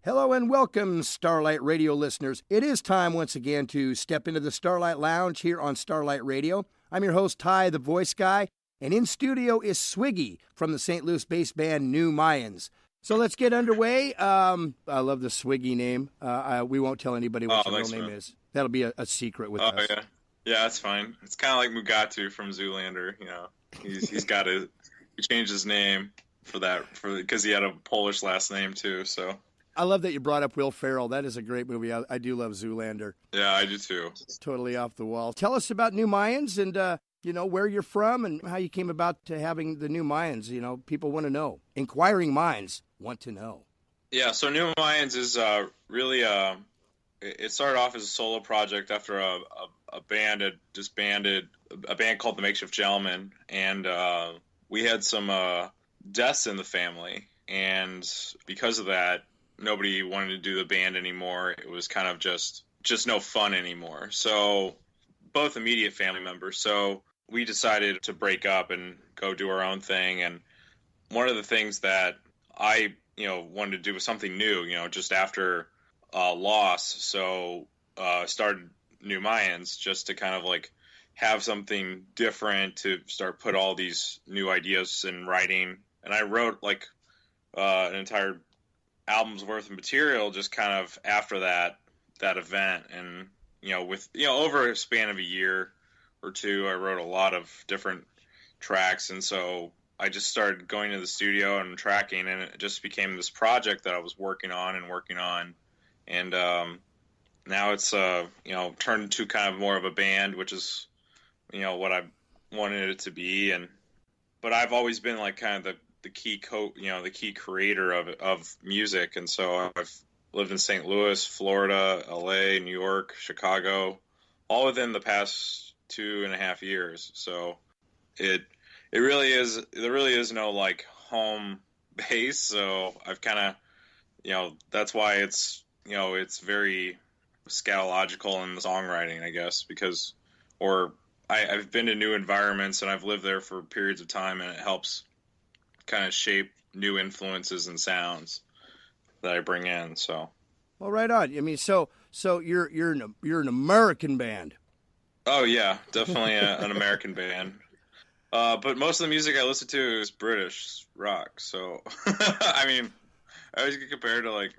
Hello and welcome, Starlight Radio listeners. It is time once again to step into the Starlight Lounge here on Starlight Radio. I'm your host, Ty, the voice guy, and in studio is Swiggy from the St. Louis-based band New Mayans. So let's get underway. I love the Swiggy name. We won't tell anybody what your real name is. That'll be a secret with us. Oh, yeah. Yeah, that's fine. It's kind of like Mugatu from Zoolander, you know. He's got to change his name because he had a Polish last name too, so... I love that you brought up Will Ferrell. That is a great movie. I do love Zoolander. Yeah, I do too. It's totally off the wall. Tell us about New Mayans and, where you're from and how you came about to having the New Mayans. You know, people want to know. Inquiring minds want to know. Yeah, so New Mayans is really it started off as a solo project after a band had disbanded, a band called the Makeshift Gentlemen, and we had some deaths in the family, and because of that, nobody wanted to do the band anymore. It was kind of just no fun anymore. So both immediate family members. So we decided to break up and go do our own thing. And one of the things that I, wanted to do was something new, just after loss. So started New Mayans just to kind of like have something different to start put all these new ideas in writing. And I wrote like an entire album's worth of material just kind of after that event, and with over a span of a year or two, I wrote a lot of different tracks, and so I just started going to the studio and tracking, and it just became this project that I was working on, and now it's turned into kind of more of a band, which is what I wanted it to be, but I've always been like kind of the key creator of music. And so I've lived in St. Louis, Florida, LA, New York, Chicago, all within the past 2.5 years. So there really is no like home base. So I've kind of, that's why it's very scatological in the songwriting, I guess, because, I've been to new environments and I've lived there for periods of time, and it helps kind of shape new influences and sounds that I bring in. So, well, right on. I mean, so you're an American band. Oh yeah, definitely an American band. But most of the music I listen to is British rock. So, I mean, I always get compared to like,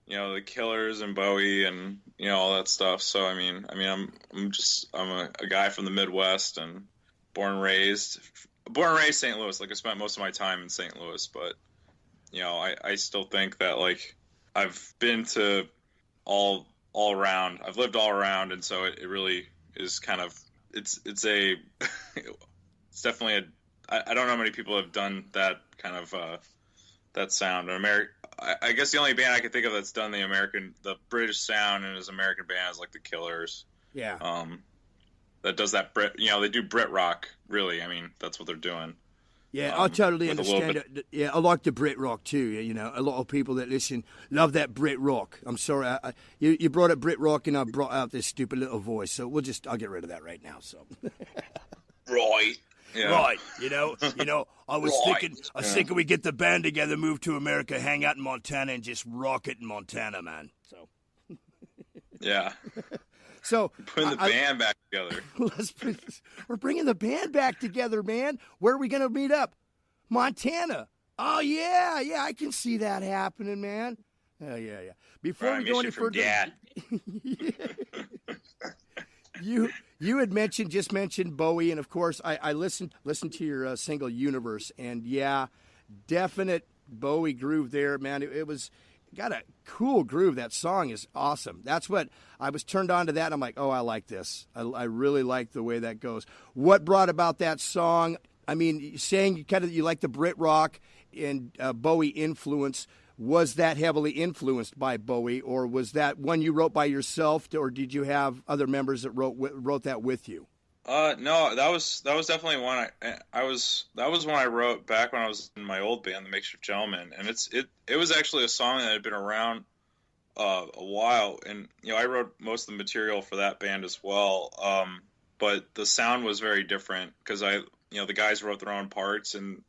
the Killers and Bowie and all that stuff. So I mean, I'm a guy from the Midwest and born and raised St. Louis. Like I spent most of my time in St. Louis, but I still think that like I've been to all around. I've lived all around, and so it really is kind of it's definitely I don't know how many people have done that kind of that sound. I guess the only band I can think of that's done the British sound and is American band is like the Killers. Yeah. That does that they do Brit rock, really. I mean, that's what they're doing. Yeah, I totally understand it. Yeah, I like the Brit rock too. A lot of people that listen love that Brit rock. I'm sorry, you brought up Brit rock, and I brought out this stupid little voice. So I'll get rid of that right now. So. Right. Yeah. Right. I was thinking we get the band together, move to America, hang out in Montana, and just rock it in Montana, man. So. Yeah. So putting the band back together. We're bringing the band back together, man. Where are we going to meet up? Montana. Oh yeah, I can see that happening, man. Oh yeah. Before we go any further, Dad. You had mentioned Bowie, and of course I listened to your single Universe, and yeah, definite Bowie groove there, man. It was. Got a cool groove. That song is awesome. That's what I was turned on to that. And I'm like, oh, I like this. I really like the way that goes. What brought about that song? I mean, saying you like the Brit rock and Bowie influence. Was that heavily influenced by Bowie, or was that one you wrote by yourself, or did you have other members that wrote that with you? No, that was definitely one that was one I wrote back when I was in my old band, the Makeshift Gentlemen, and it was actually a song that had been around a while, and I wrote most of the material for that band as well. But the sound was very different because the guys wrote their own parts, and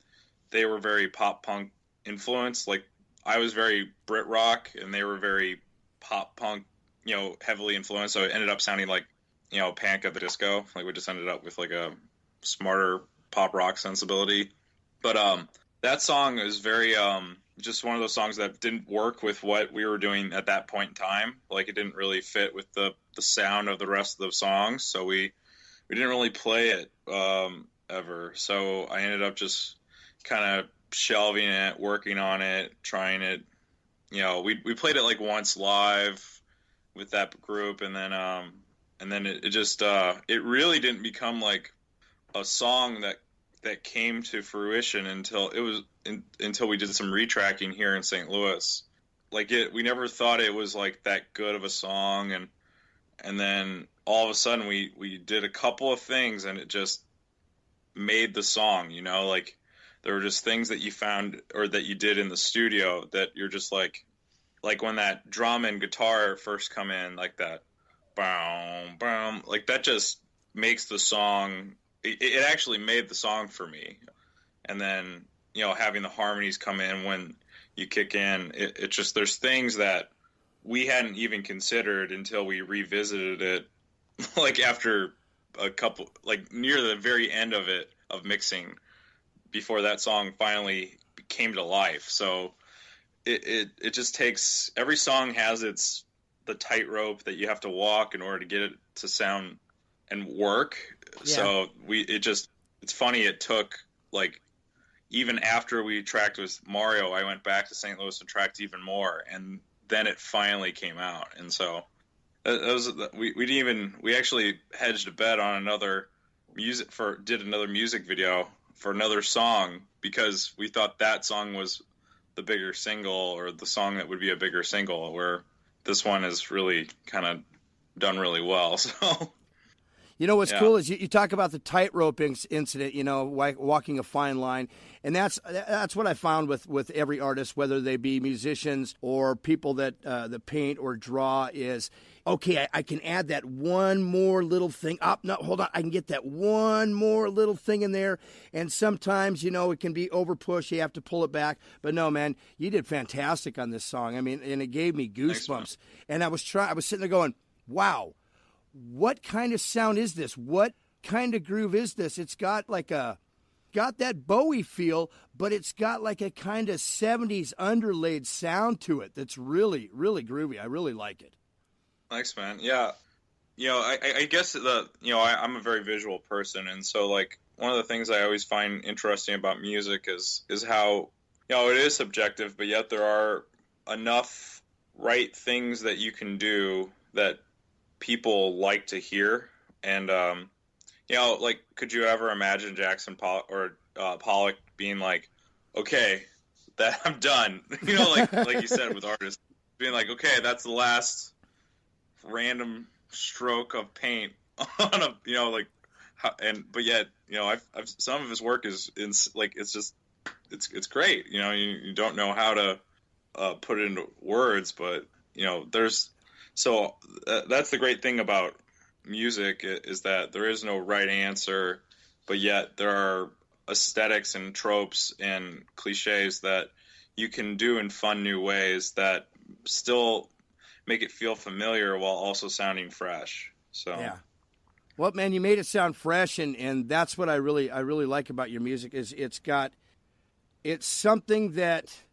they were very pop punk influenced. Like I was very Brit rock and they were very pop punk, heavily influenced. So it ended up sounding like, Panic at the Disco. Like we just ended up with like a smarter pop rock sensibility. But that song is very just one of those songs that didn't work with what we were doing at that point in time. Like it didn't really fit with the sound of the rest of the songs. So we didn't really play it ever. So I ended up just kind of shelving it, working on it, trying it. We played it like once live with that group, and then it just it really didn't become like a song that came to fruition until we did some retracking here in St. Louis. Like we never thought it was like that good of a song, and then all of a sudden we did a couple of things and it just made the song. Like there were just things that you found or that you did in the studio that you're just like when that drum and guitar first come in, like that boom boom, like that just makes the song. It actually made the song for me. And then having the harmonies come in when you kick in, it just, there's things that we hadn't even considered until we revisited it like after a couple, like near the very end of it, of mixing, before that song finally came to life. So it just takes, every song has the tightrope that you have to walk in order to get it to sound and work. Yeah. So it's funny, it took like, even after we tracked with Mario, I went back to St. Louis and tracked even more, and then it finally came out. And so we actually hedged a bet on another music video for another song, because we thought that song was the bigger single, or the song that would be a bigger single, where this one is really kind of done really well. So what's cool is you talk about the tightrope incident, walking a fine line. And that's what I found with every artist, whether they be musicians or people that paint or draw, is, okay, I can add that one more little thing. No, hold on. I can get that one more little thing in there. And sometimes, it can be over push. You have to pull it back. But no, man, you did fantastic on this song. I mean, and it gave me goosebumps. And I was sitting there going, wow. What kind of sound is this? What kind of groove is this? It's got that Bowie feel, but it's got like a kind of 70s underlaid sound to it that's really, really groovy. I really like it. Thanks, man. Yeah. I guess I'm a very visual person. And so like one of the things I always find interesting about music is how, it is subjective, but yet there are enough right things that you can do that people like to hear. And like, could you ever imagine Jackson Pollock being like, okay, that I'm done, like you said with artists, being like, okay, that's the last random stroke of paint on a, but yet, I've some of his work is in, like, it's just, it's great. You don't know how to put it into words, but so that's the great thing about music, is that there is no right answer, but yet there are aesthetics and tropes and cliches that you can do in fun new ways that still make it feel familiar while also sounding fresh. So yeah. Well, man, you made it sound fresh, and that's what I really like about your music, is it's something that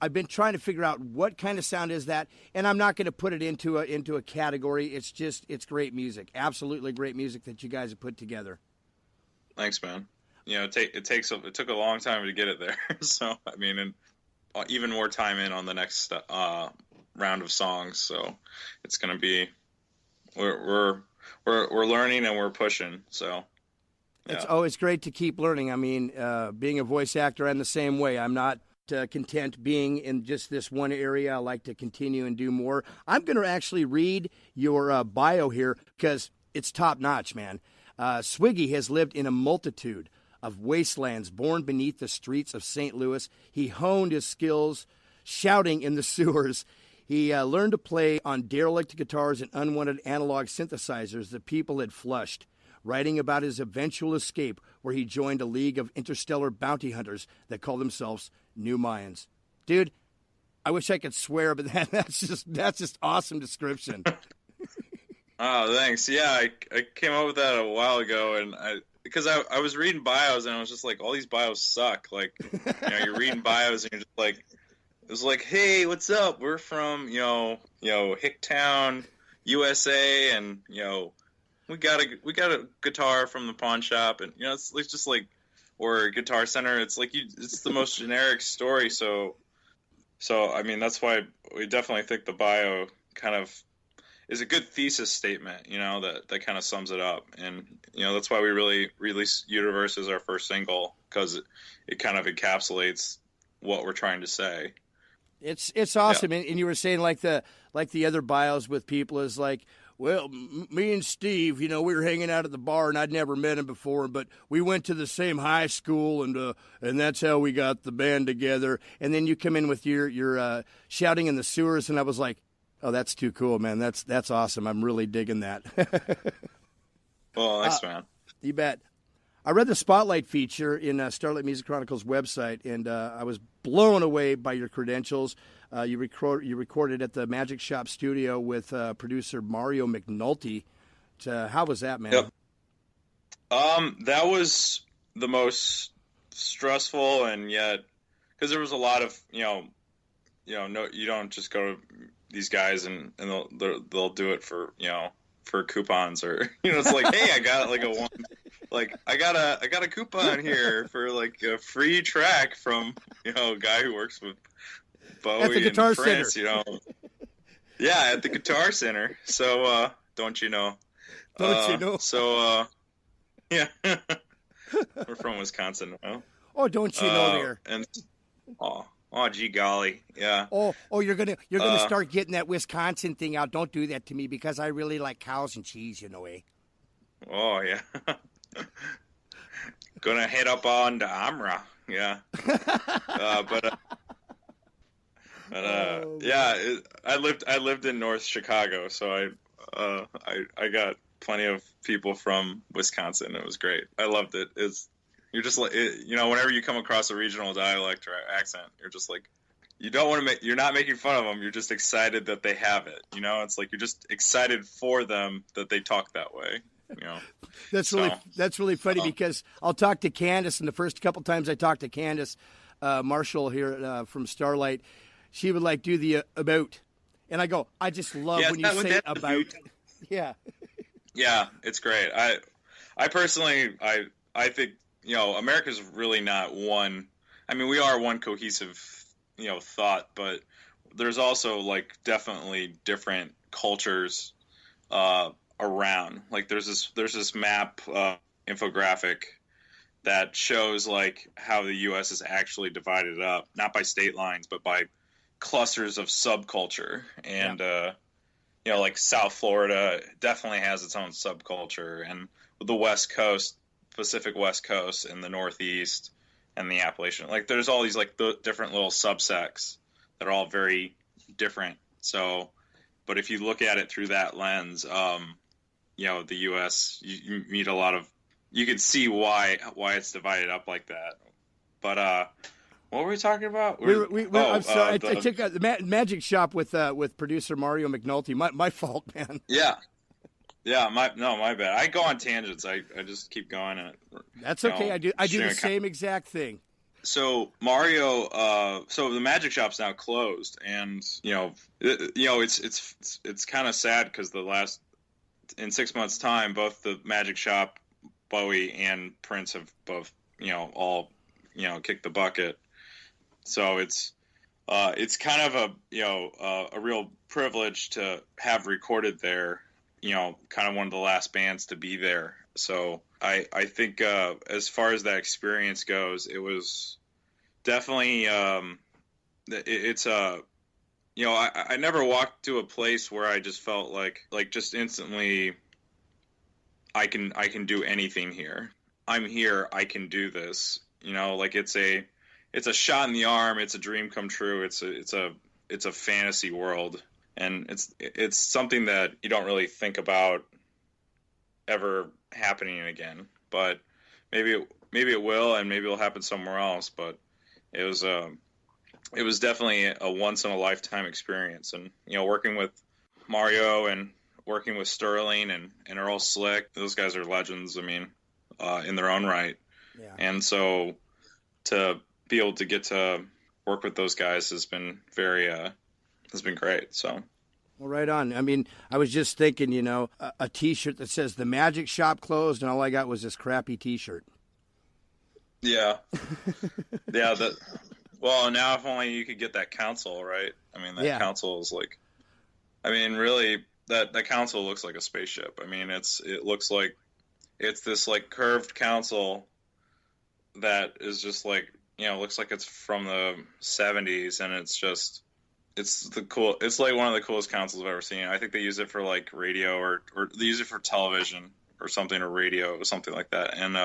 I've been trying to figure out what kind of sound is that, and I'm not going to put it into a category. It's great music, absolutely great music that you guys have put together. Thanks, man. It took a long time to get it there. So I mean, and even more time in on the next round of songs. So it's going to be we're learning and we're pushing. So yeah. It's always great to keep learning. I mean, being a voice actor, I'm the same way. I'm not content being in just this one area. I like to continue and do more. I'm going to actually read your bio here because it's top notch, man. Swiggy has lived in a multitude of wastelands born beneath the streets of St. Louis. He honed his skills shouting in the sewers. He learned to play on derelict guitars and unwanted analog synthesizers that people had flushed, writing about his eventual escape where he joined a league of interstellar bounty hunters that call themselves New Mayans. Dude, I wish I could swear, but that's just awesome description. Oh, thanks. Yeah, I came up with that a while ago, and because I was reading bios, and I was just like, all these bios suck. Like, you're reading bios, and you're just like, it was like, hey, what's up? We're from Hicktown, USA, and we got a guitar from the pawn shop, and it's just like, or Guitar Center. It's like it's the most generic story. So I mean, that's why we definitely think the bio kind of is a good thesis statement, that kind of sums it up. And, that's why we really released Universe as our first single, because it kind of encapsulates what we're trying to say. It's awesome. Yeah. And you were saying like the other bios with people is like, well, me and Steve, we were hanging out at the bar, and I'd never met him before, but we went to the same high school, and that's how we got the band together. And then you come in with your shouting in the sewers, and I was like, oh, that's too cool, man. That's awesome. I'm really digging that. Well, thanks, man. You bet. I read the Spotlight feature in Starlight Music Chronicles website, and I was blown away by your credentials. You recorded at the Magic Shop studio with producer Mario McNulty. How was that, man? Yep. That was the most stressful, and yet, because there was a lot of no, you don't just go to these guys and they'll do it for for coupons, or it's like, hey, I got like I got a coupon here for like a free track from a guy who works with Bowie at the Guitar in France, Center. Yeah, at the Guitar Center. So don't you know? So yeah, we're from Wisconsin now. Oh, don't you know there? And gee golly, yeah. Oh, you're gonna start getting that Wisconsin thing out. Don't do that to me, because I really like cows and cheese, eh? Oh yeah. Gonna head up on to Amra, yeah. Yeah. I lived in North Chicago, so I got plenty of people from Wisconsin. It was great. I loved it. You're just like, whenever you come across a regional dialect or accent, you're just like, you're not making fun of them. You're just excited that they have it. It's like you're just excited for them that they talk that way. That's really funny, because I'll talk to Candace, and the first couple times I talked to Candace Marshall here from Starlight, she would like do the about, and I go, I just love when you say about. Yeah. Yeah, it's great. I personally, I think America's really not one. I mean, we are one cohesive thought, but there's also like definitely different cultures around. Like there's this map infographic that shows like how the U.S. is actually divided up, not by state lines, but by clusters of subculture. And like South Florida definitely has its own subculture, and the West Coast, Pacific West Coast, and the Northeast and the Appalachian, like there's all these like the different little subsects that are all very different. So, but if you look at it through that lens, the U.S., you meet a lot of, you can see why it's divided up like that. But what were we talking about? I'm sorry. I took the Magic Shop with producer Mario McNulty. My fault, man. Yeah. My bad. I go on tangents. I just keep going. And that's okay. I do the same exact thing. So Mario, so the Magic Shop's now closed, and it's kind of sad, because in 6 months' time, both the Magic Shop, Bowie, and Prince have both all kicked the bucket. So it's kind of a real privilege to have recorded there. Kind of one of the last bands to be there. So I think as far as that experience goes, it was definitely it's I never walked to a place where I just felt like just instantly I can do anything here. I'm here. I can do this. Like it's a shot in the arm. It's a dream come true. It's a fantasy world. And it's something that you don't really think about ever happening again. But maybe it will, and maybe it'll happen somewhere else. But it was it was definitely a once in a lifetime experience. And, working with Mario and working with Sterling and Earl Slick, those guys are legends. I mean, in their own right. Yeah. And so to be able to get to work with those guys has been great. So. Well, right on. I mean, I was just thinking, a T-shirt that says the Magic Shop closed, and all I got was this crappy T-shirt. Yeah. Yeah. Well, now if only you could get that console, right? I mean, that console is like, really, that console looks like a spaceship. I mean, it looks like it's this like curved console that is just like, looks like it's from the 70s, and it's like one of the coolest consoles I've ever seen. I think they use it for like radio or they use it for television or something, or radio or something like that. And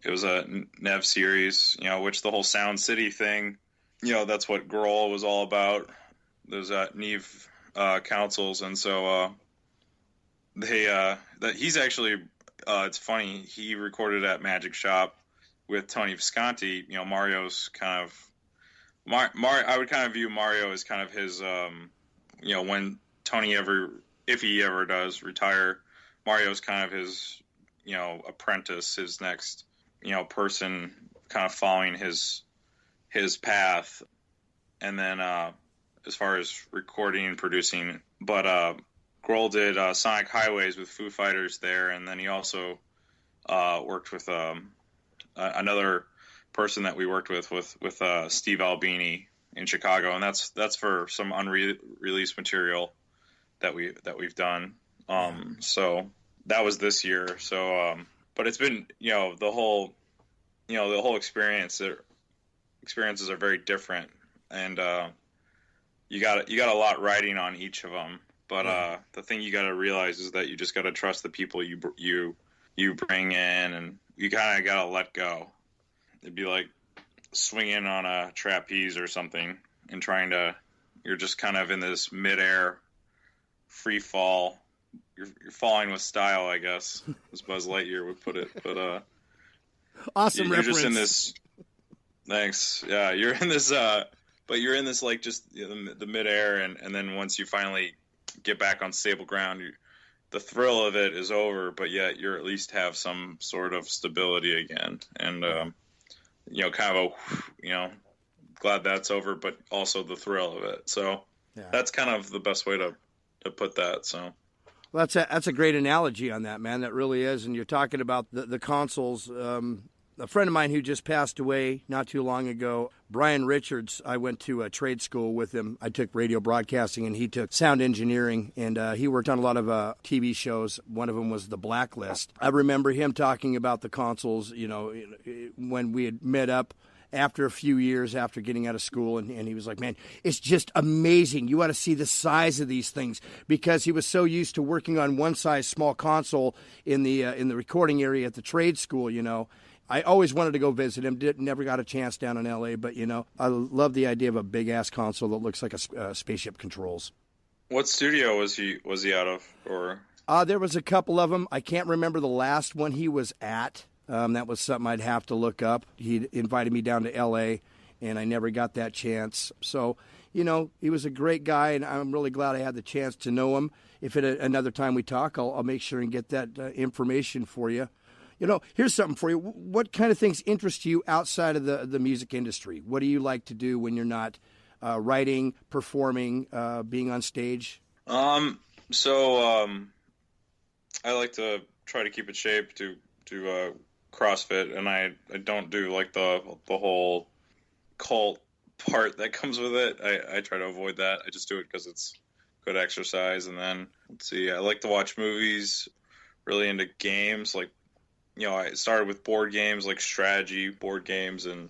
it was a Nev series, which the whole Sound City thing, that's what Grohl was all about. Those Neve consoles, and so he's actually it's funny, he recorded at Magic Shop with Tony Visconti. Mario's kind of I would kind of view Mario as kind of his, when Tony if he ever does retire, Mario's kind of his, apprentice, his next, person kind of following his path. And then, as far as recording and producing, but, Grohl did, Sonic Highways with Foo Fighters there. And then he also, worked with, another person that we worked with Steve Albini in Chicago, and that's for some unreleased material that we've done. So that was this year. So, but it's been, the whole experiences are very different, and you got a lot riding on each of them. But the thing you got to realize is that you just got to trust the people you bring in, and you kind of got to let go. It'd be like swinging on a trapeze or something and you're just kind of in this midair free fall. You're falling with style, I guess, as Buzz Lightyear would put it. But awesome you're reference. just in this. Thanks. Yeah, you're in this. But you're in this like just the midair, and then once you finally get back on stable ground, the thrill of it is over. But yet you're at least have some sort of stability again, and kind of glad that's over, but also the thrill of it. So that's kind of the best way to put that. So. Well, that's a great analogy on that, man. That really is. And you're talking about the consoles. A friend of mine who just passed away not too long ago, Brian Richards, I went to a trade school with him. I took radio broadcasting, and he took sound engineering, and he worked on a lot of TV shows. One of them was The Blacklist. I remember him talking about the consoles, when we had met up after a few years after getting out of school, and he was like, man, it's just amazing. You ought to see the size of these things, because he was so used to working on one size small console in the recording area at the trade school, I always wanted to go visit him. Never got a chance down in L.A., but, I love the idea of a big-ass console that looks like a spaceship controls. What studio was he out of? Or there was a couple of them. I can't remember the last one he was at. That was something I'd have to look up. He invited me down to L.A., and I never got that chance. So, he was a great guy, and I'm really glad I had the chance to know him. If at another time we talk, I'll make sure and get that information for you. Here's something for you. What kind of things interest you outside of the music industry? What do you like to do when you're not writing, performing, being on stage? So I like to try to keep in shape, do CrossFit, and I don't do like the whole cult part that comes with it. I try to avoid that. I just do it because it's good exercise. And then let's see, I like to watch movies. Really into games, like. I started with board games, like strategy board games, and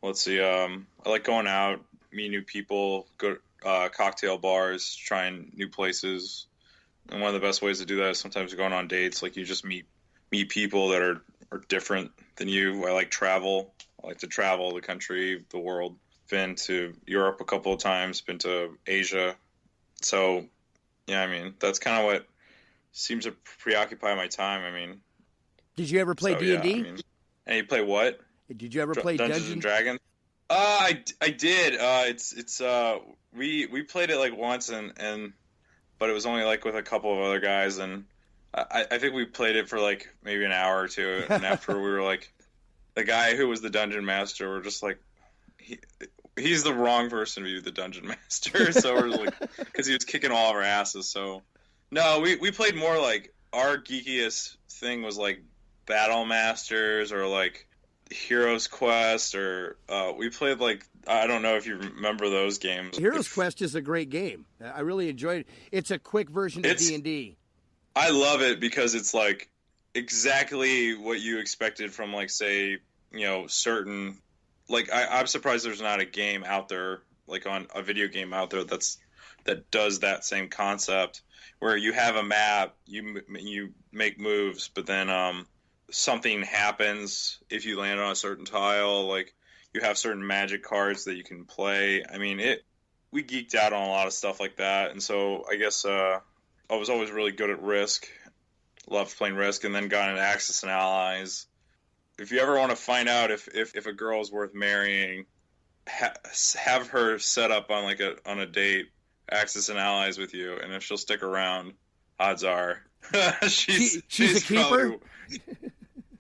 let's see, I like going out, meet new people, go cocktail bars, trying new places. And one of the best ways to do that is sometimes going on dates. Like you just meet people that are different than you. I like travel. I like to travel the country, the world. Been to Europe a couple of times, been to Asia. So, that's kind of what seems to preoccupy my time. Did you ever play D&D? And you play what? Did you ever play Dungeons and Dragons? I did. We played it like once and but it was only like with a couple of other guys, and I think we played it for like maybe an hour or two, and after we were like, the guy who was the dungeon master, we're just like, he's the wrong person to be the dungeon master. So we're like, because he was kicking all of our asses. So no, we played more like, our geekiest thing was like Battle Masters or like Heroes Quest, or we played like, I don't know if you remember those games. Heroes Quest is a great game. I really enjoyed it. It's a quick version of D&D. I love it because it's like exactly what you expected from, like, say, certain, like, I'm surprised there's not a game out there, like on a video game out there that does that same concept, where you have a map, you make moves, but then something happens if you land on a certain tile. Like, you have certain magic cards that you can play. I mean, we geeked out on a lot of stuff like that, and so I guess I was always really good at Risk. Loved playing Risk, and then got into Axis and Allies. If you ever want to find out if a girl is worth marrying, have her set up on on a date, Axis and Allies with you, and if she'll stick around, odds are she's a keeper.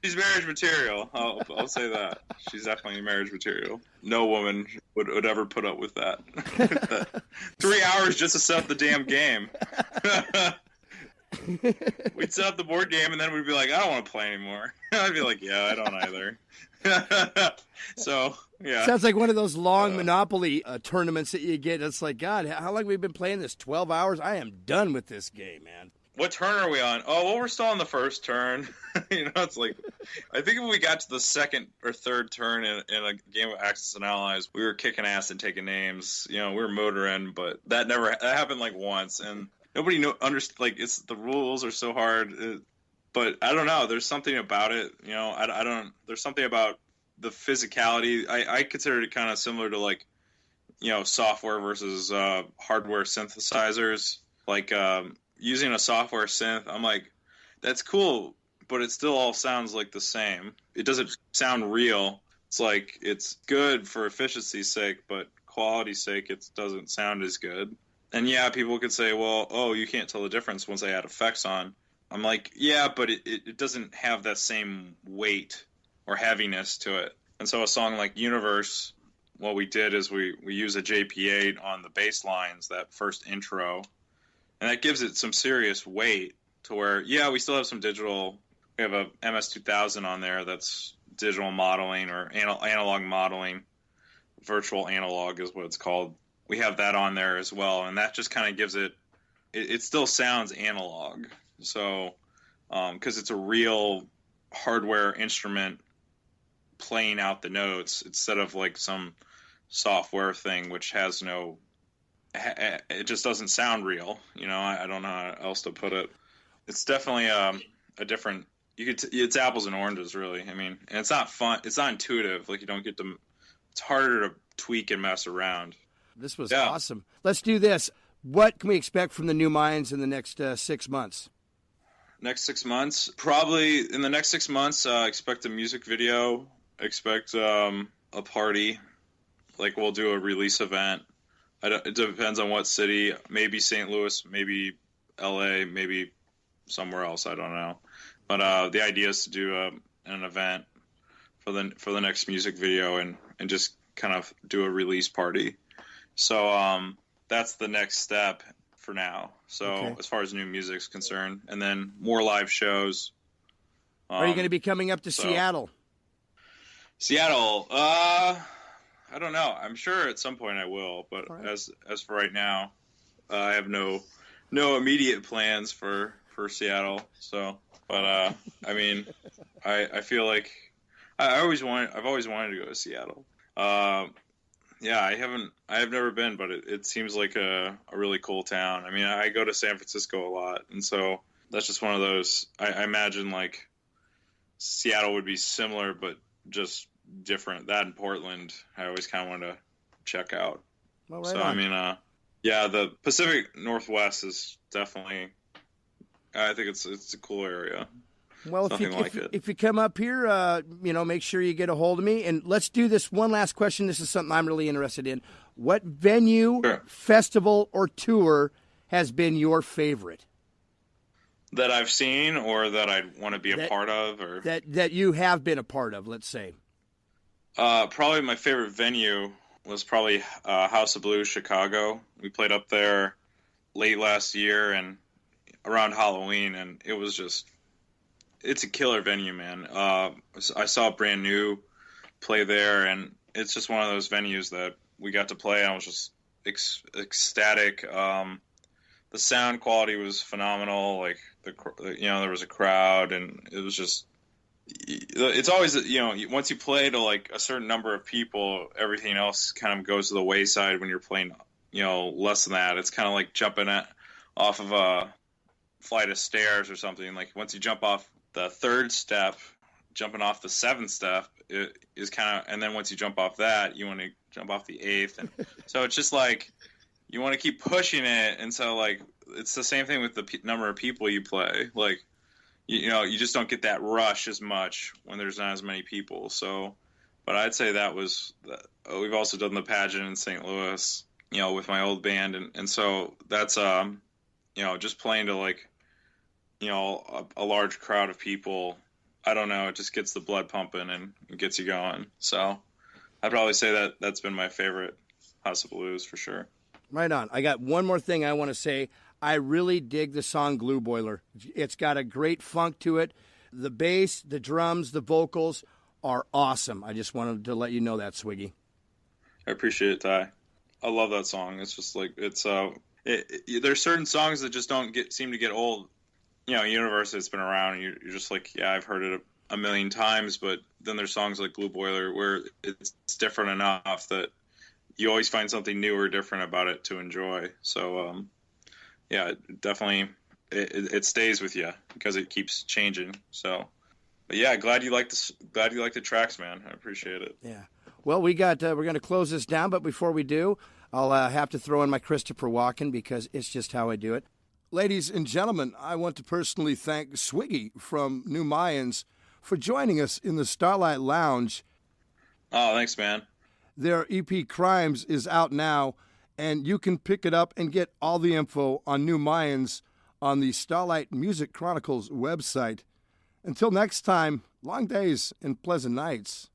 She's marriage material. I'll say that. She's definitely marriage material. No woman would ever put up with that. 3 hours just to set up the damn game. We'd set up the board game, and then we'd be like, I don't want to play anymore. I'd be like, yeah, I don't either. So, yeah. Sounds like one of those long Monopoly tournaments that you get. It's like, God, how long have we been playing this? 12 hours? I am done with this game, man. What turn are we on? Oh, well, we're still on the first turn. It's like, I think if we got to the second or third turn in a game of Axis and Allies, we were kicking ass and taking names. We were motoring, but that happened like once, and nobody understood. Like, the rules are so hard, but I don't know. There's something about it. I don't. There's something about the physicality. I consider it kind of similar to, like, software versus hardware synthesizers. Like, using a software synth, I'm like, that's cool, but it still all sounds like the same. It doesn't sound real. It's like, it's good for efficiency's sake, but quality's sake, it doesn't sound as good. And yeah, people could say, well, oh, you can't tell the difference once I add effects on. I'm like, yeah, but it doesn't have that same weight or heaviness to it. And so a song like Universe, what we did is we use a JP8 on the bass lines, that first intro, and that gives it some serious weight to where, yeah, we still have some digital. We have a MS-2000 on there that's digital modeling or analog modeling. Virtual analog is what it's called. We have that on there as well, and that just kind of gives it still sounds analog. So, because it's a real hardware instrument playing out the notes instead of like some software thing which has no, it just doesn't sound real. I don't know how else to put it. It's definitely a different. It's apples and oranges, really. I mean, and it's not fun. It's not intuitive. Like, you don't get to. It's harder to tweak and mess around. This was awesome. Let's do this. What can we expect from the new Mayans in the next 6 months? Next 6 months, probably in the next 6 months, expect a music video. Expect a party. Like, we'll do a release event. It depends on what city. Maybe St. Louis, maybe LA, maybe somewhere else. I don't know. But the idea is to do an event for the next music video and just kind of do a release party. So that's the next step for now. So as far as new music's concerned, and then more live shows. Are you going to be coming up to Seattle? Seattle, I don't know. I'm sure at some point I will, but as for right now, I have no immediate plans for Seattle. So, but I mean, I feel like I've always wanted to go to Seattle. Yeah, I have never been, but it seems like a really cool town. I mean, I go to San Francisco a lot, and so that's just one of those. I imagine like Seattle would be similar, but just different. That and Portland, I always kind of want to check out. Well, so I mean, yeah, the Pacific Northwest is definitely. I think it's a cool area. Well, something like it. if you come up here, make sure you get a hold of me. And let's do this one last question. This is something I'm really interested in. What venue, Sure. festival, or tour has been your favorite? That I've seen or that I'd want to be a part of? Or That you have been a part of, let's say. Probably my favorite venue was probably House of Blues, Chicago. We played up there late last year and around Halloween, and it was it's a killer venue, man. I saw Brand New play there, and it's just one of those venues that we got to play, and I was just ecstatic. The sound quality was phenomenal. Like there was a crowd, and it was just. It's always, once you play to like a certain number of people, everything else kind of goes to the wayside when you're playing, less than that. It's kind of like jumping off of a flight of stairs or something. Like once you jump off the third step, jumping off the seventh step is kind of, and then once you jump off that, you want to jump off the eighth. And so it's just like, you want to keep pushing it. And so like, it's the same thing with the number of people you play. Like, you just don't get that rush as much when there's not as many people. So, but I'd say we've also done the pageant in St. Louis, with my old band. And so that's, just playing to like, a large crowd of people. I don't know. It just gets the blood pumping and it gets you going. So I'd probably say that's been my favorite House of Blues for sure. Right on. I got one more thing I want to say. I really dig the song Glue Boiler. It's got a great funk to it. The bass, the drums, the vocals are awesome. I just wanted to let you know that, Swiggy. I appreciate it, Ty. I love that song. It's just like, there's certain songs that just don't seem to get old. Universe has been around, and you're just like, yeah, I've heard it a million times, but then there's songs like Glue Boiler where it's different enough that you always find something new or different about it to enjoy. So, yeah, definitely, it stays with you because it keeps changing. So, but yeah, glad you like the tracks, man. I appreciate it. Yeah. Well, we're going to close this down, but before we do, I'll have to throw in my Christopher Walken because it's just how I do it. Ladies and gentlemen, I want to personally thank Swiggy from New Mayans for joining us in the Starlight Lounge. Oh, thanks, man. Their EP Crimes is out now, and you can pick it up and get all the info on New Mayans on the Starlight Music Chronicles website. Until next time, long days and pleasant nights.